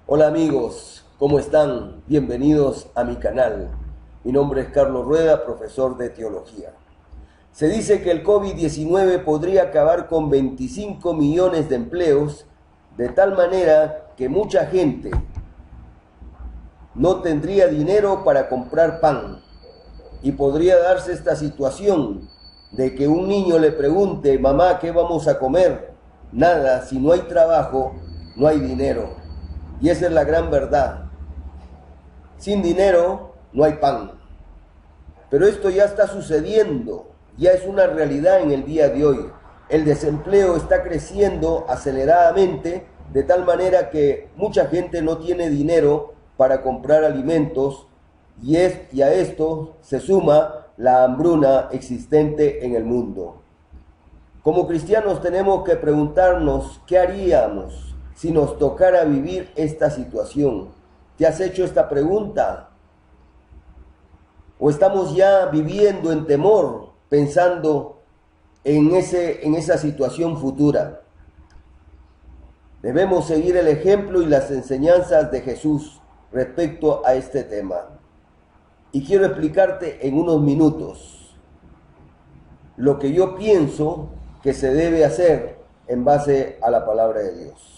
Hola amigos, ¿cómo están? Bienvenidos a mi canal. Mi nombre es Carlos Rueda, profesor de teología. Se dice que el COVID-19 podría acabar con 25 millones de empleos, de tal manera que mucha gente no tendría dinero para comprar pan. Y podría darse esta situación de que un niño le pregunte: mamá, ¿qué vamos a comer? Nada, si no hay trabajo, no hay dinero. Y esa es la gran verdad. Sin dinero no hay pan. Pero esto ya está sucediendo, ya es una realidad en el día de hoy. El desempleo está creciendo aceleradamente, de tal manera que mucha gente no tiene dinero para comprar alimentos, y a esto se suma la hambruna existente en el mundo. Como cristianos tenemos que preguntarnos qué haríamos si nos tocara vivir esta situación. ¿Te has hecho esta pregunta? ¿O estamos ya viviendo en temor, pensando en esa situación futura? Debemos seguir el ejemplo y las enseñanzas de Jesús respecto a este tema. Y quiero explicarte en unos minutos lo que yo pienso que se debe hacer en base a la palabra de Dios.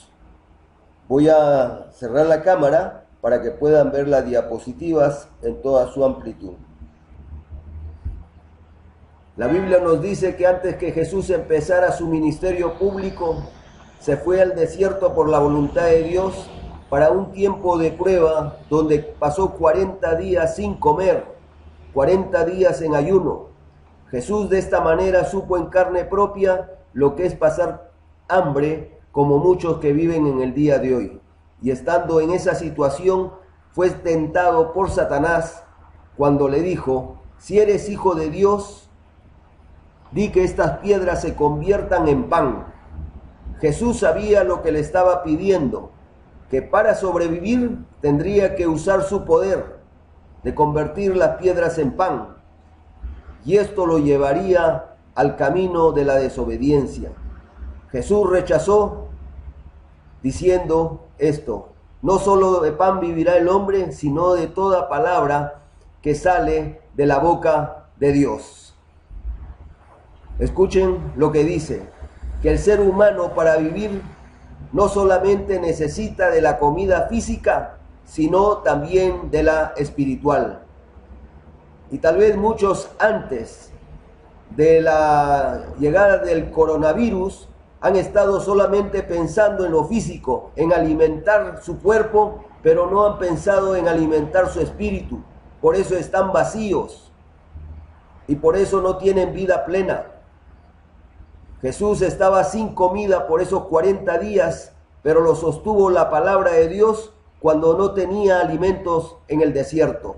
Voy a cerrar la cámara para que puedan ver las diapositivas en toda su amplitud. La Biblia nos dice que antes que Jesús empezara su ministerio público, se fue al desierto por la voluntad de Dios para un tiempo de prueba, donde pasó 40 días sin comer, 40 días en ayuno. Jesús de esta manera supo en carne propia lo que es pasar hambre, como muchos que viven en el día de hoy. Y estando en esa situación, fue tentado por Satanás cuando le dijo: si eres hijo de Dios, di que estas piedras se conviertan en pan. Jesús sabía lo que le estaba pidiendo, que para sobrevivir tendría que usar su poder de convertir las piedras en pan. Y esto lo llevaría al camino de la desobediencia. Jesús rechazó diciendo esto: no solo de pan vivirá el hombre, sino de toda palabra que sale de la boca de Dios. Escuchen lo que dice, que el ser humano para vivir no solamente necesita de la comida física, sino también de la espiritual. Y tal vez muchos antes de la llegada del coronavirus han estado solamente pensando en lo físico, en alimentar su cuerpo, pero no han pensado en alimentar su espíritu. Por eso están vacíos y por eso no tienen vida plena. Jesús estaba sin comida por esos 40 días, pero lo sostuvo la palabra de Dios cuando no tenía alimentos en el desierto.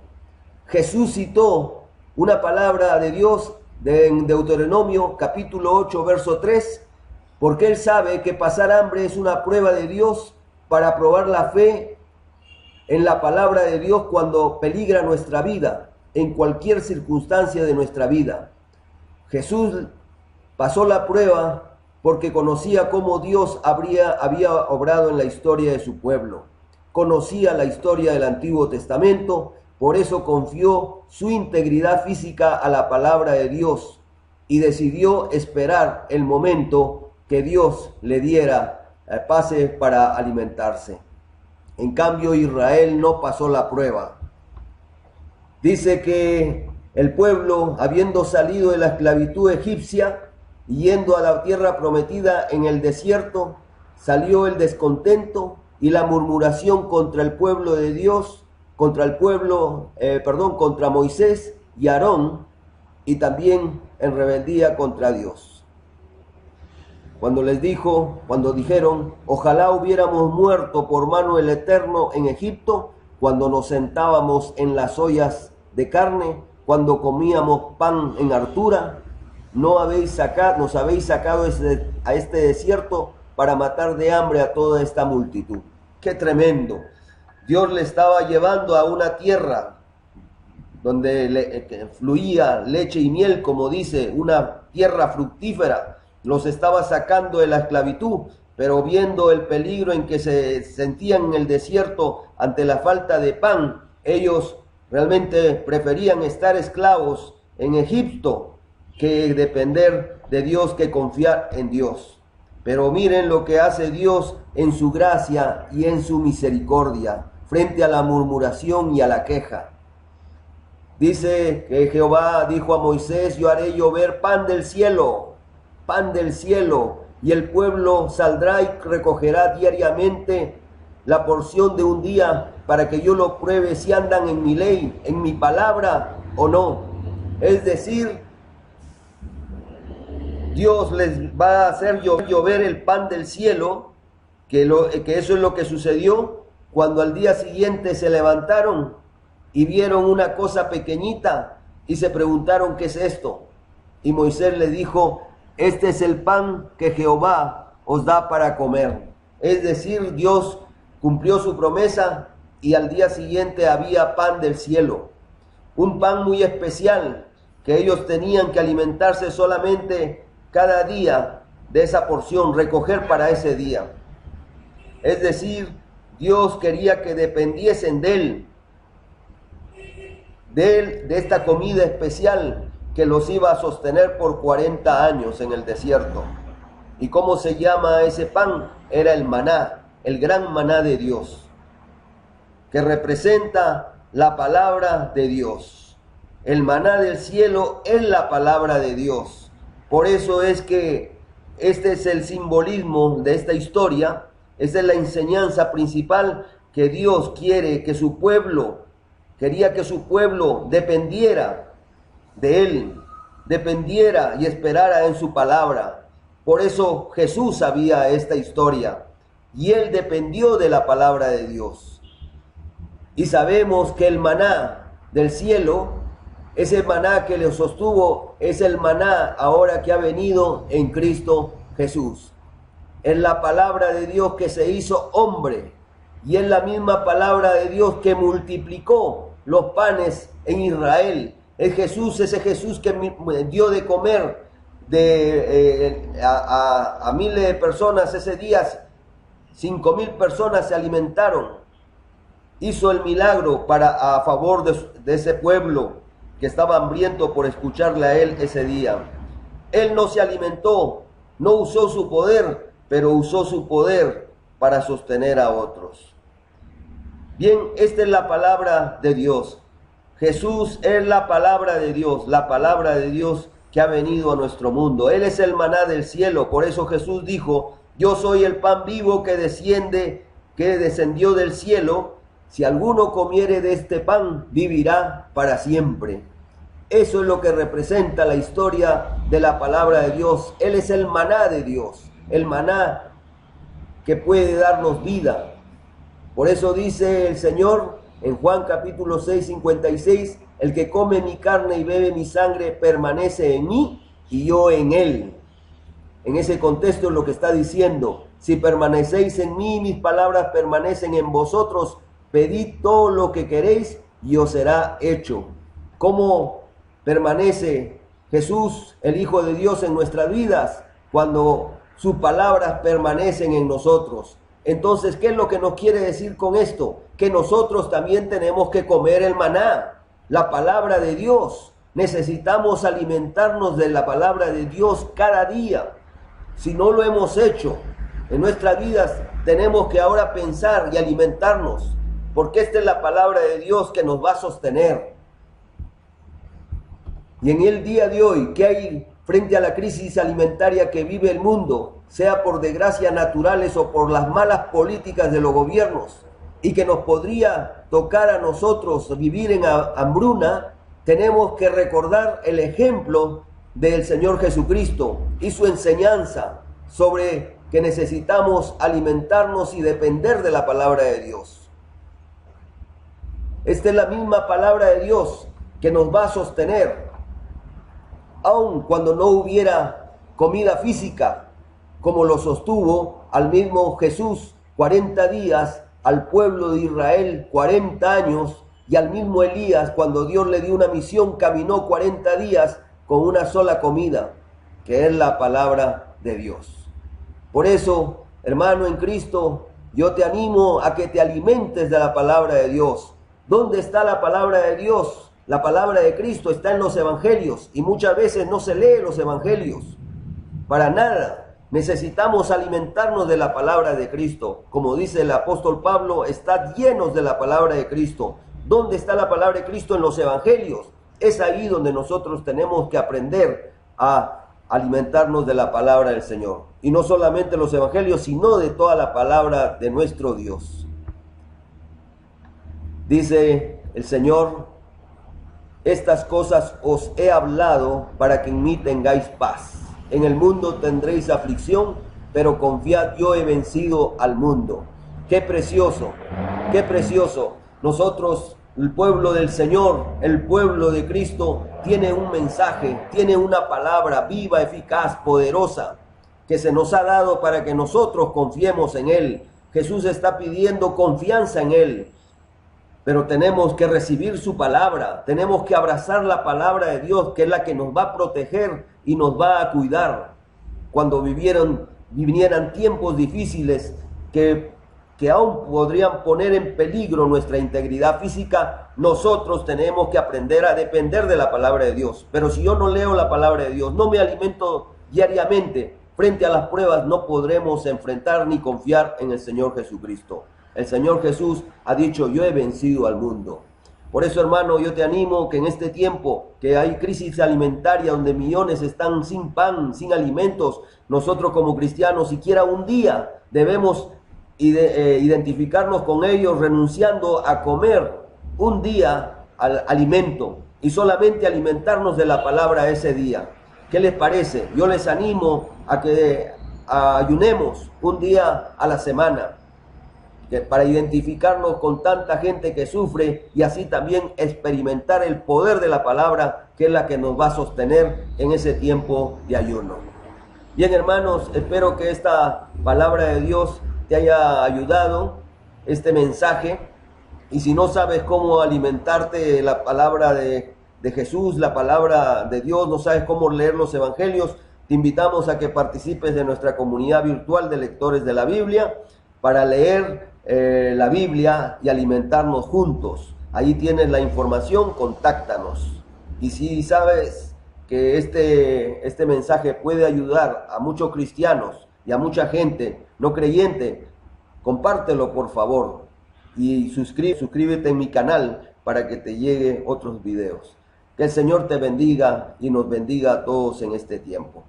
Jesús citó una palabra de Dios en Deuteronomio capítulo 8, verso 3, porque Él sabe que pasar hambre es una prueba de Dios para probar la fe en la palabra de Dios cuando peligra nuestra vida, en cualquier circunstancia de nuestra vida. Jesús pasó la prueba porque conocía cómo Dios había obrado en la historia de su pueblo. Conocía la historia del Antiguo Testamento, por eso confió su integridad física a la palabra de Dios y decidió esperar el momento que Dios le diera pase para alimentarse. En cambio, Israel no pasó la prueba. Dice que el pueblo, habiendo salido de la esclavitud egipcia, yendo a la tierra prometida en el desierto, salió el descontento y la murmuración contra el pueblo de Dios, contra Moisés y Aarón, y también en rebeldía contra Dios. Cuando dijeron: ojalá hubiéramos muerto por mano del Eterno en Egipto, cuando nos sentábamos en las ollas de carne, cuando comíamos pan en hartura, nos habéis sacado a este desierto para matar de hambre a toda esta multitud. ¡Qué tremendo! Dios le estaba llevando a una tierra donde fluía leche y miel, como dice, una tierra fructífera. Los estaba sacando de la esclavitud, pero viendo el peligro en que se sentían en el desierto ante la falta de pan, ellos realmente preferían estar esclavos en Egipto que depender de Dios, que confiar en Dios. Pero miren lo que hace Dios en su gracia y en su misericordia frente a la murmuración y a la queja. Dice que Jehová dijo a Moisés: yo haré llover pan del cielo, y el pueblo saldrá y recogerá diariamente la porción de un día para que yo lo pruebe si andan en mi ley, en mi palabra o no. Es decir, Dios les va a hacer llover el pan del cielo, que eso es lo que sucedió cuando al día siguiente se levantaron y vieron una cosa pequeñita y se preguntaron: ¿qué es esto? Y Moisés le dijo: este es el pan que Jehová os da para comer. Es decir, Dios cumplió su promesa y al día siguiente había pan del cielo. Un pan muy especial que ellos tenían que alimentarse solamente cada día de esa porción, recoger para ese día. Es decir, Dios quería que dependiesen de Él, de esta comida especial que los iba a sostener por 40 años en el desierto. ¿Y cómo se llama ese pan? Era el maná, el gran maná de Dios, que representa la palabra de Dios. El maná del cielo es la palabra de Dios. Por eso es que este es el simbolismo de esta historia, esta es la enseñanza principal, que Dios quiere que su pueblo, quería que su pueblo dependiera de Él, dependiera y esperara en su palabra. Por eso Jesús sabía esta historia y Él dependió de la palabra de Dios. Y sabemos que el maná del cielo, ese maná que le sostuvo, es el maná ahora que ha venido en Cristo Jesús. Es la palabra de Dios que se hizo hombre y es la misma palabra de Dios que multiplicó los panes en Israel. Es Jesús, ese Jesús que dio de comer a miles de personas ese día. 5,000 personas se alimentaron. Hizo el milagro a favor de ese pueblo que estaba hambriento por escucharle a Él ese día. Él no se alimentó, no usó su poder, pero usó su poder para sostener a otros. Bien, esta es la palabra de Dios. Jesús es la palabra de Dios que ha venido a nuestro mundo. Él es el maná del cielo. Por eso Jesús dijo: yo soy el pan vivo que descendió del cielo. Si alguno comiere de este pan, vivirá para siempre. Eso es lo que representa la historia de la palabra de Dios. Él es el maná de Dios, el maná que puede darnos vida. Por eso dice el Señor en Juan capítulo 6, 56, el que come mi carne y bebe mi sangre permanece en mí y yo en él. En ese contexto es lo que está diciendo: si permanecéis en mí, mis palabras permanecen en vosotros, pedid todo lo que queréis y os será hecho. ¿Cómo permanece Jesús, el Hijo de Dios, en nuestras vidas? Cuando sus palabras permanecen en nosotros. Entonces, ¿qué es lo que nos quiere decir con esto? Que nosotros también tenemos que comer el maná, la palabra de Dios. Necesitamos alimentarnos de la palabra de Dios cada día. Si no lo hemos hecho en nuestras vidas, tenemos que ahora pensar y alimentarnos, porque esta es la palabra de Dios que nos va a sostener. Y en el día de hoy, ¿qué hay frente a la crisis alimentaria que vive el mundo, sea por desgracias naturales o por las malas políticas de los gobiernos, y que nos podría tocar a nosotros vivir en hambruna? Tenemos que recordar el ejemplo del Señor Jesucristo y su enseñanza sobre que necesitamos alimentarnos y depender de la palabra de Dios. Esta es la misma palabra de Dios que nos va a sostener, aun cuando no hubiera comida física, como lo sostuvo al mismo Jesús 40 días, al pueblo de Israel 40 años, y al mismo Elías, cuando Dios le dio una misión, caminó 40 días con una sola comida, que es la palabra de Dios. Por eso Hermano en Cristo, yo te animo a que te alimentes de la palabra de Dios. ¿Dónde está la palabra de Dios? La palabra de Cristo está en los evangelios y muchas veces no se lee los evangelios. Para nada. Necesitamos alimentarnos de la palabra de Cristo. Como dice el apóstol Pablo, estad llenos de la palabra de Cristo. ¿Dónde está la palabra de Cristo? En los evangelios. Es ahí donde nosotros tenemos que aprender a alimentarnos de la palabra del Señor. Y no solamente los evangelios, sino de toda la palabra de nuestro Dios. Dice el Señor: estas cosas os he hablado para que en mí tengáis paz. En el mundo tendréis aflicción, pero confiad, yo he vencido al mundo. Qué precioso, qué precioso. Nosotros, el pueblo del Señor, el pueblo de Cristo, tiene un mensaje, tiene una palabra viva, eficaz, poderosa, que se nos ha dado para que nosotros confiemos en Él. Jesús está pidiendo confianza en Él. Pero tenemos que recibir su palabra, tenemos que abrazar la palabra de Dios, que es la que nos va a proteger y nos va a cuidar. Cuando vinieran tiempos difíciles que aún podrían poner en peligro nuestra integridad física, nosotros tenemos que aprender a depender de la palabra de Dios. Pero si yo no leo la palabra de Dios, no me alimento diariamente, frente a las pruebas no podremos enfrentar ni confiar en el Señor Jesucristo. El Señor Jesús ha dicho: yo he vencido al mundo. Por eso, hermano, yo te animo que en este tiempo que hay crisis alimentaria, donde millones están sin pan, sin alimentos, nosotros como cristianos, siquiera un día debemos identificarnos con ellos, renunciando a comer un día al alimento y solamente alimentarnos de la palabra ese día. ¿Qué les parece? Yo les animo a que ayunemos un día a la semana, para identificarnos con tanta gente que sufre y así también experimentar el poder de la palabra, que es la que nos va a sostener en ese tiempo de ayuno. Bien, hermanos, espero que esta palabra de Dios te haya ayudado, este mensaje. Y si no sabes cómo alimentarte de la palabra de Jesús, la palabra de Dios, no sabes cómo leer los evangelios, te invitamos a que participes de nuestra comunidad virtual de lectores de la Biblia, para leer la Biblia y alimentarnos juntos. Ahí tienes la información, contáctanos. Y si sabes que este mensaje puede ayudar a muchos cristianos y a mucha gente no creyente, compártelo por favor. Y suscríbete en mi canal para que te lleguen otros videos. Que el Señor te bendiga y nos bendiga a todos en este tiempo.